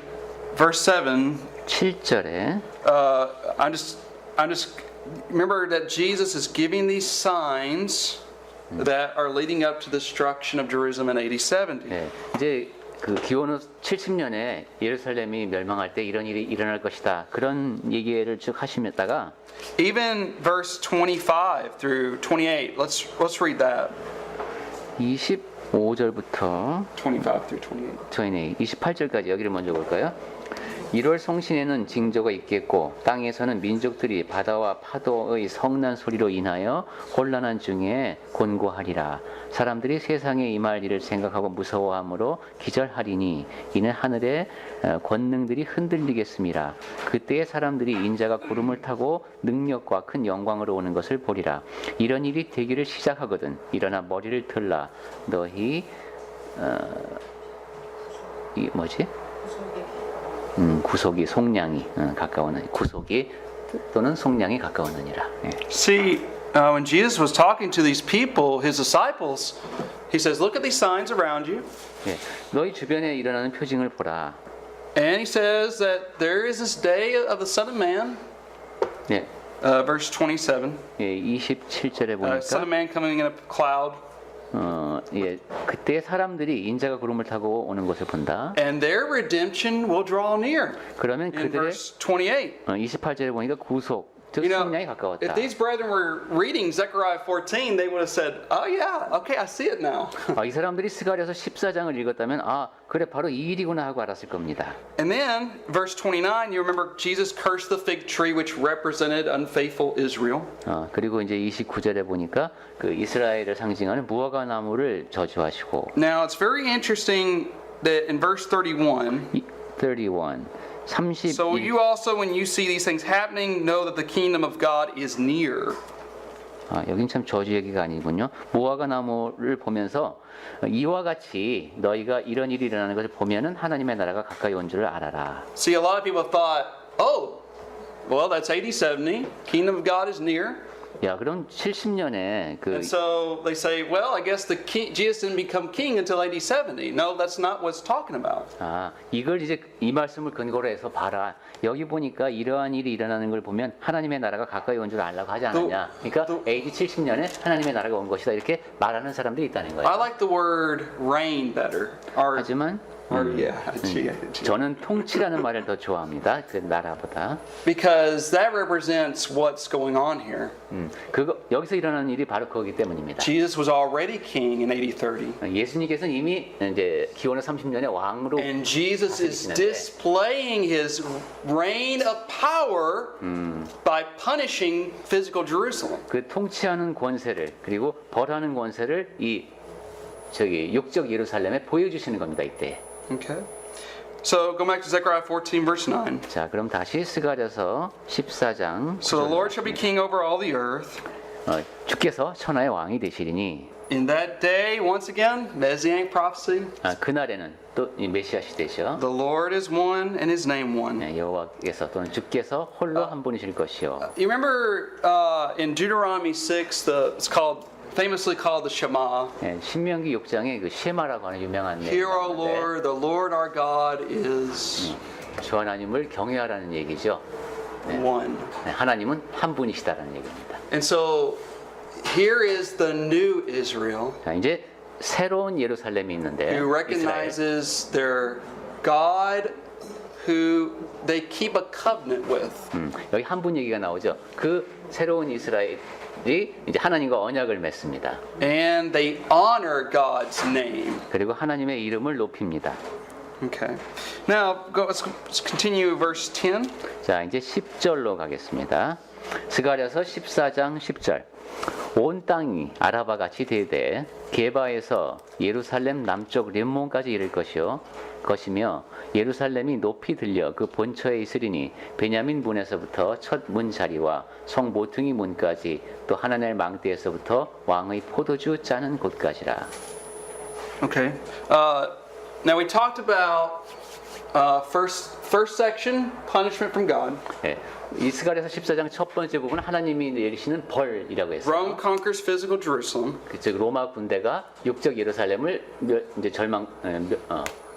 verse 7, 7절에 I'm just remember that Jesus is giving these signs that are leading up to the destruction of Jerusalem in AD 70. 네, 이제 그 기원 후 70년에 예루살렘이 멸망할 때 이런 일이 일어날 것이다. 그런 얘기를 쭉 하시다가 Even verse 25 through 28. Let's read that. 25절부터 25 through 28. 28절까지 여기를 먼저 볼까요? 1월 성신에는 징조가 있겠고 땅에서는 민족들이 바다와 파도의 성난 소리로 인하여 혼란한 중에 곤고하리라. 사람들이 세상에 임할 일을 생각하고 무서워함으로 기절하리니 이는 하늘의 권능들이 흔들리겠습니다. 그때에 사람들이 인자가 구름을 타고 능력과 큰 영광으로 오는 것을 보리라. 이런 일이 되기를 시작하거든. 일어나 머리를 들라. 너희 이 뭐지? 구속이 속량이 가까우는 구속이 또는 속량이 가까우느니라. 예. See, when Jesus was talking to these people, his disciples, he says, "Look at these signs around you." 예. 너희 주변에 일어나는 표징을 보라. And he says that there is this day of the Son of Man, 예. verse 27. 예, 27절에 보니까 Son of Man coming in a cloud. 예, 그때 사람들이 인자가 구름을 타고 오는 것을 본다. And their redemption will draw near. 그러면 In 그들의 verse 28. 28절에 보니까 구속, 즉 You know, 속량이 if 가까웠다. these brethren were reading Zechariah 14, they would have said, "Oh yeah, okay, I see it now." 이 사람들이 스가랴서 14장을 읽었다면 그래 바로 이 일이구나 하고 알았을 겁니다. And then, verse 29, you remember Jesus cursed the fig tree, which represented unfaithful Israel. 그리고 이제 29절에 보니까 그 이스라엘을 상징하는 무화과 나무를 저주하시고 Now, it's very interesting that in verse 31, 31, 31 so you also, when you see these things happening, know that the kingdom of God is near. 여긴 참 저주 얘기가 아니군요. 무화과 나무를 보면서 이와 같이 너희가 이런 일이 일어나는 것을 보면은 하나님의 나라가 가까이 온 줄을 알아라. See, a lot of people thought, oh, well, that's AD 70, kingdom of God is near. 야, 그럼 70년에 그 And so they say, well, I guess Jesus didn't become king until AD 70. No, that's not what it's talking about. 이걸 이제 이 말씀을 근거로 해서 봐라. 여기 보니까 이러한 일이 일어나는 걸 보면 하나님의 나라가 가까이 온 줄 알라고 하지 않았냐. 그러니까 AD 70년에 하나님의 나라가 온 것이다. 이렇게 말하는 사람들이 있다는 거예요. I like the word reign better. Or 하지만 yeah, 저는 통치라는 말을 더 좋아합니다. 그 나라보다. because that represents what's going on here. 그거 여기서 일어나는 일이 바로 그거기 때문입니다. Jesus was already king in AD 30. 예수님께서는 이미 이제 기원후 30년에 왕으로 And Jesus is 다스리시는데 displaying his reign of power by punishing physical Jerusalem. 그 통치하는 권세를 그리고 벌하는 권세를 이 육적 예루살렘에 보여주시는 겁니다. 이때. Okay. So go back to Zechariah 14 verse 9. 자, 그럼 다시 스가랴서 14장. So the Lord shall be king over all the earth. 주께서 천하의 왕이 되시리니. In that day, once again, Messianic prophecy. 그날에는 또 이 메시아 시대죠. The Lord is one and his name one. 여호와께서 또는 주께서 홀로 한 분이실 것이요. You remember in Deuteronomy 6, it's famously called the Shema. 신명기 6장에 그 쉐마라고 하는 유명한 Hear, O 내용인데 Lord, the Lord our God is. 주 하나님을 경외하라는 얘기죠. one. 네, 하나님은 한 분이시다라는 얘기입니다. And so here is the new Israel 자, 이제 새로운 예루살렘이 있는데 who 이스라엘. recognizes their God who they keep a covenant with. 여기 한 분 얘기가 나오죠. 그 새로운 이스라엘이 이제 하나님과 언약을 맺습니다. And they honor God's name. 그리고 하나님의 이름을 높입니다. Okay. Now let's continue verse 10. 자, 이제 10절로 가겠습니다. 스가랴서 14장 10절. 온 땅이 아라바 같이 되되 게바에서 예루살렘 남쪽 림몬까지 이를 것이며 예루살렘이 높이 들려 그 본처에 있으리니 베냐민 문에서부터 첫 문 자리와 성 모퉁이 문까지 또 하나넬 망대에서부터 왕의 포도주 짜는 곳까지라. Okay. Now we talked about first section, punishment from God. 예, 이스가랴서 14장 첫 번째 부분은 하나님이 내리시는 벌이라고 했어요. Rome conquers physical Jerusalem. 즉 로마 군대가 육적 예루살렘을 이제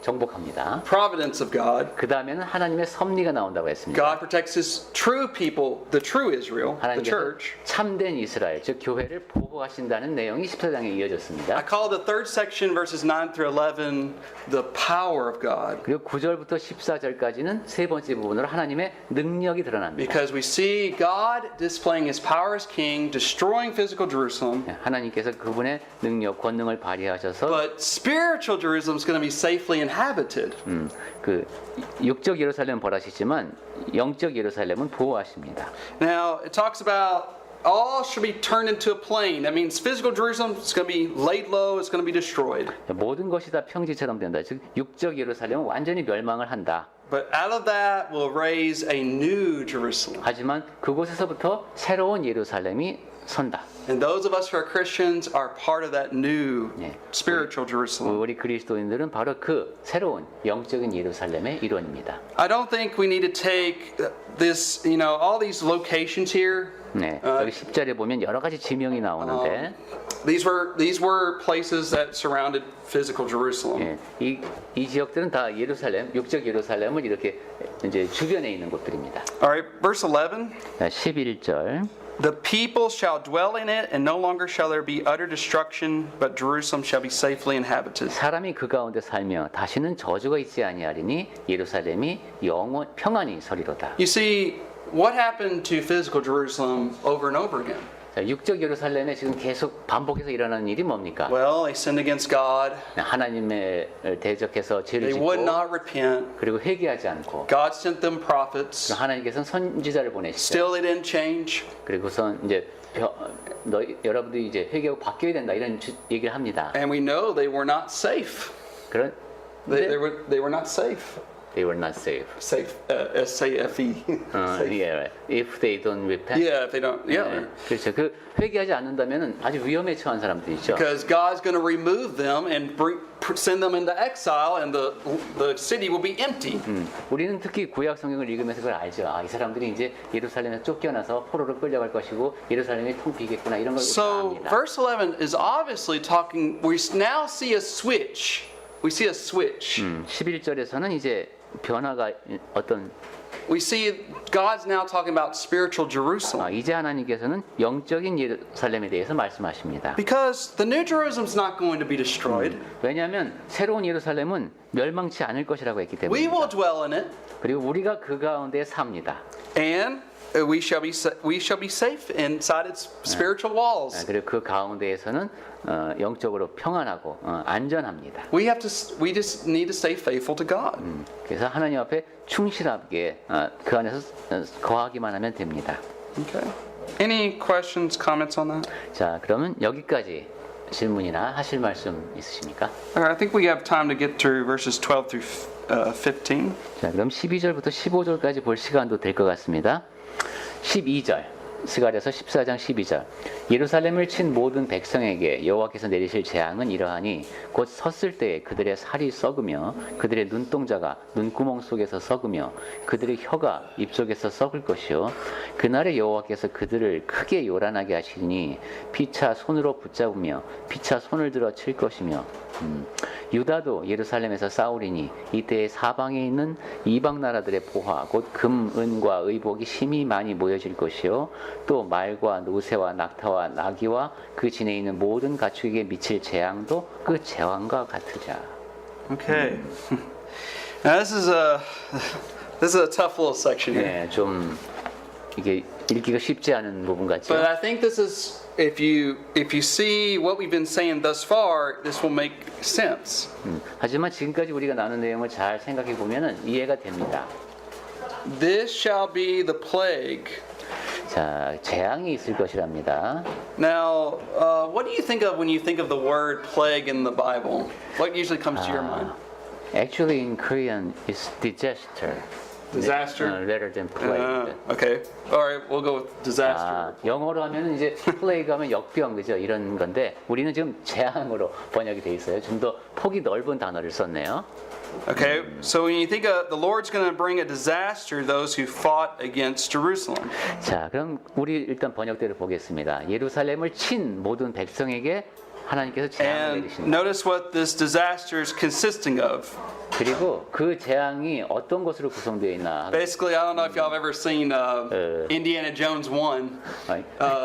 정복합니다. Providence of God. 그 다음에는 하나님의 섭리가 나온다고 했습니다. God protects His true people, the true Israel, the 하나님께서 church. 참된 이스라엘, 즉 교회를 보호하신다는 내용이 14장에 I 이어졌습니다. call the third section, verses 9 through 11, the power of God. 그리고 9절부터 14절까지는 세 번째 부분으로 하나님의 능력이 드러납니다. Because we see God displaying His power as King, destroying physical Jerusalem. 하나님께서 그분의 능력, 권능을 발휘하셔서 But spiritual Jerusalem is going to be safely inhabited. 그 육적 예루살렘은 벌하시지만 영적 예루살렘은 보호하십니다. Now, it talks about all should be turned into a plain. That means physical Jerusalem is going to be laid low, it's going to be destroyed. 모든 것이 다 평지처럼 된다. 즉 육적 예루살렘은 완전히 멸망을 한다. But out of that will raise a new Jerusalem. 하지만 그곳에서부터 새로운 예루살렘이 선다. And those of us who are Christians are part of that new 네. spiritual Jerusalem. 우리 그리스도인들은 바로 그 새로운 영적인 예루살렘의 일원입니다. I don't think we need to take this, all these locations here. 네, 여기 10절에 보면 여러 가지 지명이 나오는데 These were places that surrounded physical Jerusalem. 예, 이 지역들은 다 예루살렘, 육적 예루살렘을 이렇게 이제 주변에 있는 곳들입니다. All right, verse 11. 11절. The people shall dwell in it, and no longer shall there be utter destruction, but Jerusalem shall be safely inhabited. 사람이 그 가운데 살며 다시는 저주가 있지 아니하리니 예루살렘이 영원 평안히 서리로다. You see, what happened to physical Jerusalem over and over again? 자, 육적 예루살렘에 지금 계속 반복해서 일어나는 일이 뭡니까? Well, they sinned against God. 하나님을 대적해서 죄를 They 짓고 would not repent. 그리고 회개하지 않고 God sent them prophets. 하나님께서는 선지자를 보내시죠. Still, they didn't change. 그리고선 이제 여러분들이 이제 회개하고 바뀌어야 된다 이런 얘기를 합니다. And we know they were not safe. 그런 They were not safe. they were not safe. Safe, S-A-F-E. Yeah, if they don't repent. Yeah, if they don't, yeah. 네, 그렇죠. 그 회개하지 않는다면은 아주 위험에 처한 사람들이죠. Because God's going to remove them and send them into exile, and the city will be empty. 우리는 특히 구약 성경을 읽으면서 그걸 알죠. 아, 이 사람들이 이제 예루살렘에 쫓겨나서 포로로 끌려갈 것이고 예루살렘이 텅 비겠구나 이런 걸 So 압니다. verse 11 is obviously talking. We now see a switch. We see a switch. 11절에서는 이제 변화가 어떤 We see God's now talking about spiritual Jerusalem. 이제 하나님께서는 영적인 예루살렘에 대해서 말씀하십니다. Because the new Jerusalem's not going to be destroyed. 왜냐하면 새로운 예루살렘은 멸망치 않을 것이라고 했기 We 때문에. will dwell in it, 그리고 우리가 그 가운데 삽니다. and we shall be safe inside its spiritual walls. 그리고 그 가운데에서는 영적으로 평안하고 안전합니다. We just need to stay faithful to God. 그래서 하나님 앞에 충실하게 그 안에서 거하기만 하면 됩니다. Okay. Any questions, comments on that? 자, 그러면 여기까지 질문이나 하실 말씀 있으십니까? I think we have time to get through verses 12 through 15. 자, 그럼 12절부터 15절까지 볼 시간도 될 것 같습니다. 12절. 스가랴서 14장 12절 예루살렘을 친 모든 백성에게 여호와께서 내리실 재앙은 이러하니 곧 섰을 때에 그들의 살이 썩으며 그들의 눈동자가 눈구멍 속에서 썩으며 그들의 혀가 입 속에서 썩을 것이요 그날에 여호와께서 그들을 크게 요란하게 하시니 피차 손으로 붙잡으며 피차 손을 들어 칠 것이며 유다도 예루살렘에서 싸우리니 이때에 사방에 있는 이방 나라들의 보화 곧 금, 은과 의복이 심히 많이 모여질 것이요 또 말과 노새와 낙타와 나귀와 그 진에 있는 모든 가축에게 미칠 재앙도 그 재앙과 같으자. Okay. Now this is a tough little section here. 네, 좀 이게 읽기가 쉽지 않은 부분 같죠? But I think this is if you see what we've been saying thus far, this will make sense. 하지만 지금까지 우리가 나눈 내용을 잘 생각해 보면은 이해가 됩니다. This shall be the plague. 자, 재앙이 있을 것이랍니다. Now, what do you think of when you think of the word plague in the Bible? What usually comes to your mind? Actually, in Korean, it's disaster. Disaster? Rather than plague. Okay. All right, we'll go with disaster. 아, 영어로 하면 이제 플레이그 하면 역병 그죠? 이런 건데 우리는 지금 재앙으로 번역이 돼 있어요. 좀 더 폭이 넓은 단어를 썼네요. Okay, so when you think of the Lord's going to bring a disaster those who fought against Jerusalem. 자, 그럼 우리 일단 번역대로 보겠습니다. 예루살렘을 친 모든 백성에게 하나님께서 재앙을 And 내리신다. notice what this disaster is consisting of. 그리고 그 재앙이 어떤 것으로 구성되어 있나? Basically, I don't know if y'all have ever seen Indiana Jones 1.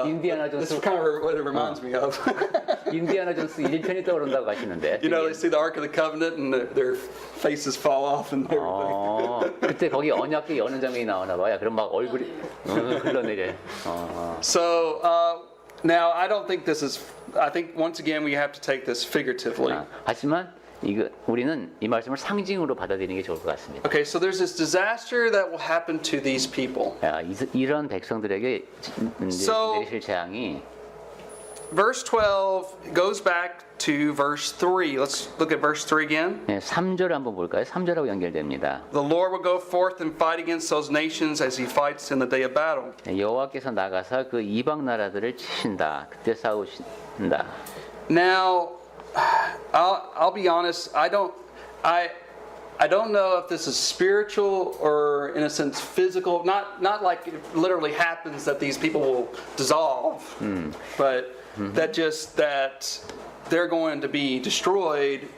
인디아나 This 존스 is kind of what it reminds me of. 인디아나 존스 1편이 떠오른다고 하시는데. You know, they see the Ark of the Covenant and their faces fall off and everything. 그때 거기 언약궤 여는 장면이 나오나 봐요. 그럼 막 얼굴이 흘러내려. So now I don't think this is. I think once again we have to take this figuratively. 하지만 이거 우리는 이 말씀을 상징으로 받아들이는 게 좋을 것 같습니다. Okay, so there's this disaster that will happen to these people. 이런 백성들에게 이제 So- 내리실 재앙이 Verse 12 goes back to verse 3. Let's look at verse 3 again. 3절 한번 볼까요? 3절하고 연결됩니다. The Lord will go forth and fight against those nations as he fights in the day of battle. 여호와께서 나가사 그 이방 나라들을 치신다. 그때 싸우신다. Now, I'll be honest. I don't know if this is spiritual or, in a sense, physical. Not like it literally happens that these people will dissolve, but that they're going to be destroyed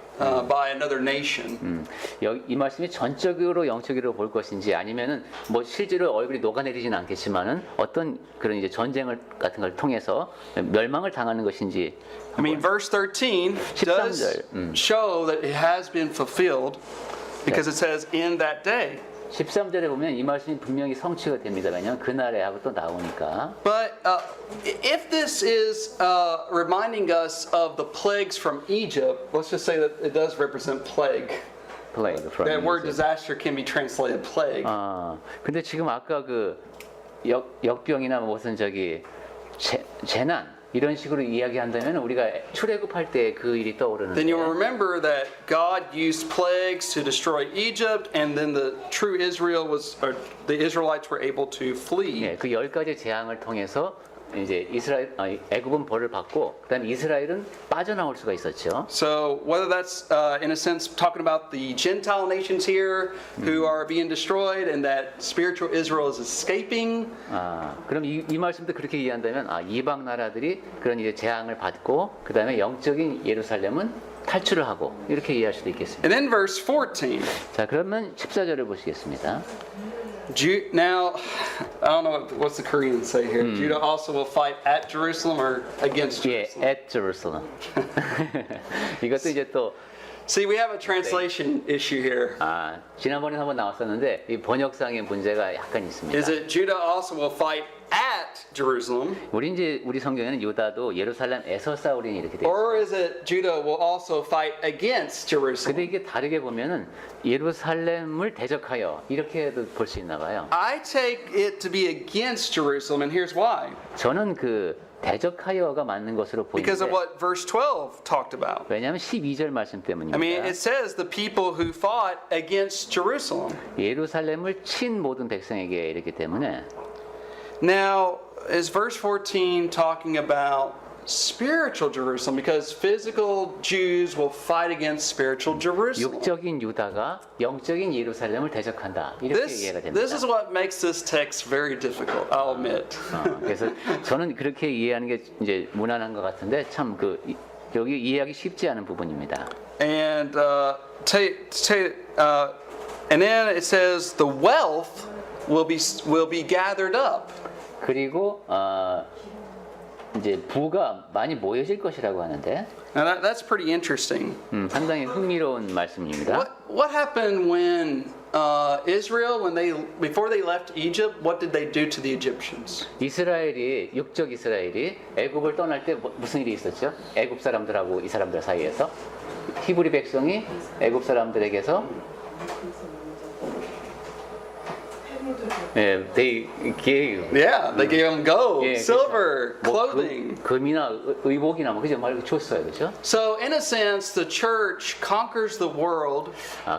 by another nation. 이 말씀이 전적으로 영적으로 볼 것인지 아니면은 뭐 실제로 얼굴이 녹아내리진 않겠지만은 어떤 그런 이제 전쟁을 같은 걸 통해서 멸망을 당하는 것인지. I mean, verse 13 does 13절, show that it has been fulfilled because it says in that day. 13절에 보면 이 말씀이 분명히 성취가 됩니다. 왜냐하면 그날에 하고 또 나오니까. But if this is reminding us of the plagues from Egypt, let's just say that it does represent plague. Plague from That word Egypt. disaster can be translated plague. 근데 지금 아까 그 역병이나 무슨 재난 이런 식으로 이야기한다면 우리가 출애굽할 때 그 일이 떠오르는데. Then you'll remember that God used plagues to destroy Egypt, and then the Israelites were able to flee. 예, 그 10가지 재앙을 통해서 이제 애굽은 벌을 받고 그다음에 이스라엘은 빠져나올 수가 있었죠. So whether that's in a sense talking about the Gentile nations here who are being destroyed, and that spiritual Israel is escaping. 그럼 이 말씀도 그렇게 이해한다면 이방 나라들이 그런 이제 재앙을 받고 그다음에 영적인 예루살렘은 탈출을 하고 이렇게 이해할 수도 있겠습니다. And then verse 14. 자, 그러면 14절을 보시겠습니다. Now, I don't know what's the Koreans say here. Judah also will fight at Jerusalem or against 예, Jerusalem. at Jerusalem. 이것도 이제 또 See, we have a translation issue here. 지난번에 한번 나왔었는데 이 번역상의 문제가 약간 있습니다. Is it Judah also will fight at Jerusalem? 우리 성경에는 유다도 예루살렘에서 싸우리니 이렇게 돼 있어요. Or is it Judah will also fight against 근데 Jerusalem? 이게 다르게 보면은 예루살렘을 대적하여 이렇게도 볼 수 있나 봐요. I take it to be against Jerusalem, and here's why. 저는 그 대적하여가 맞는 것으로 Because of 보이는데 what verse 12 talked about. 왜냐하면 12절 말씀 I mean, 때문입니다. it says the people who fought against Jerusalem. 예루살렘을 친 모든 백성에게 이렇기 때문에 Now, is verse 14 talking about spiritual Jerusalem? Because physical Jews will fight against spiritual Jerusalem. 육적인 유다가 영적인 예루살렘을 대적한다. 이렇게 이해가 됩니다. This is what makes this text very difficult, I'll admit. 그래서 저는 그렇게 이해하는 게 이제 무난한 것 같은데 참 여기 이해하기 쉽지 않은 부분입니다. And and then it says the wealth will be gathered up. 그리고 이제 부가 많이 모여질 것이라고 하는데 Now that's pretty interesting. 상당히 흥미로운 말씀입니다. What happened when Israel, before they left Egypt, what did they do to the Egyptians? 육적 이스라엘이 애굽을 떠날 때 무슨 일이 있었죠? 애굽 사람들하고 이 사람들 사이에서 히브리 백성이 애굽 사람들에게서 they gave They gave them gold, 예, silver, 그렇죠. clothing. 금이나 의복이나 뭐 그죠? 말 줬어요, 그렇죠? So in a sense, the church conquers the world.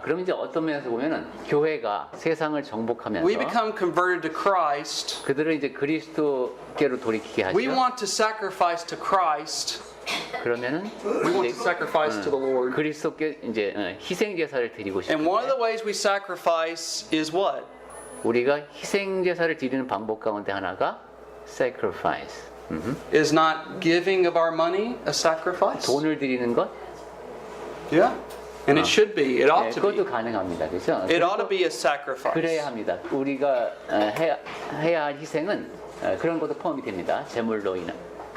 그럼 이제 어떤 면에서 보면은 교회가 세상을 정복하면서 We become converted to Christ. 그들을 이제 그리스도께로 돌이키게 하죠. We want to sacrifice to Christ. 그러면은 We want to sacrifice to the Lord. 그리스도께 이제 희생 제사를 드리고 And one of 싶은데 the ways we sacrifice is what? 우리가 희생 제사를 드리는 방법 가운데 하나가 sacrifice. Is not giving of our money a sacrifice? 돈을 드리는 것? Yeah. And it should be. It ought to 그것도 be. 가능합니다. 그렇죠? It ought to be a sacrifice. 그래야 합니다. 우리가 해야 할 희생은 그런 것도 포함이 됩니다. 제물로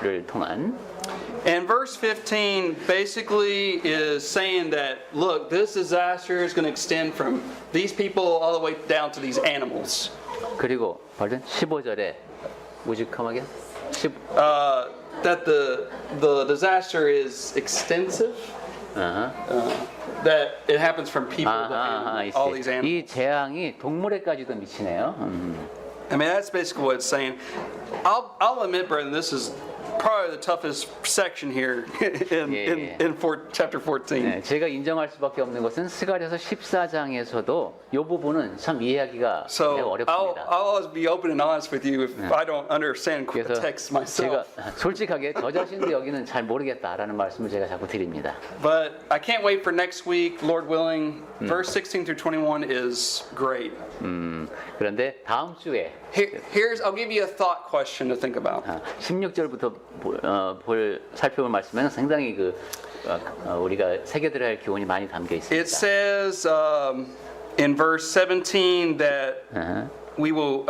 를 통한. And verse 15 basically is saying that, look, this disaster is going to extend from these people all the way down to these animals. 그리고 15절에 would you come again? That the disaster is extensive. That it happens from people to animals, all these animals. 이 재앙이 동물에까지도 미치네요. I mean, that's basically what it's saying. I'll admit, brethren, this is probably the toughest section here in chapter 14. 네, 제가 인정할 수밖에 없는 것은 스가랴서 14장에서도 이 부분은 참 이해하기가 So 매우 어렵습니다. I'll always be open and honest with you if I don't understand the 그래서 text 제가 myself. 솔직하게 저 자신도 여기는 잘 모르겠다라는 말씀을 제가 자꾸 드립니다. But I can't wait for next week, Lord willing. Verse 16 through 21 is great. 그런데 다음 주에 I'll give you a thought question to think about. 16절부터 살펴볼 말씀에는 상당히 우리가 새겨들어야 할 교훈이 많이 담겨 있습니다. It says in verse 17 that we will,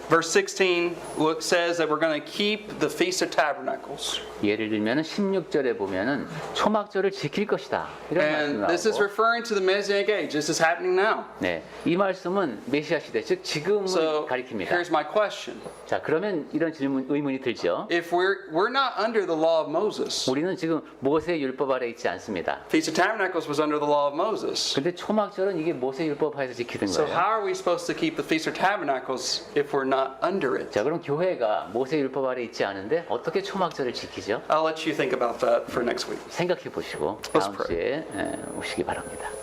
verse 16 says that we're going to keep the Feast of Tabernacles. 예를 들면 16절에 보면은 초막절을 지킬 것이다. 이런 And 말씀이 this is 나오고 referring to the Messianic age. This is happening now. 네, 이 말씀은 메시아 시대, 즉 지금을 So 가리킵니다. here's my question. 자, 그러면 이런 의문이 들죠. If we're not under the law of Moses, 우리는 지금 모세 율법 아래 있지 않습니다. Feast of Tabernacles was under the law of Moses. 근데 초막절은 이게 모세 율법 하에서 지키는 So 거예요. how are we supposed to keep the Feast of Tabernacles if we're not under it? 자, 그럼 교회가 모세 율법 아래 있지 않은데 어떻게 초막절을 지키죠? I'll let you think about that for next week. 생각해 보시고 Let's 다음 주에 오시기 바랍니다.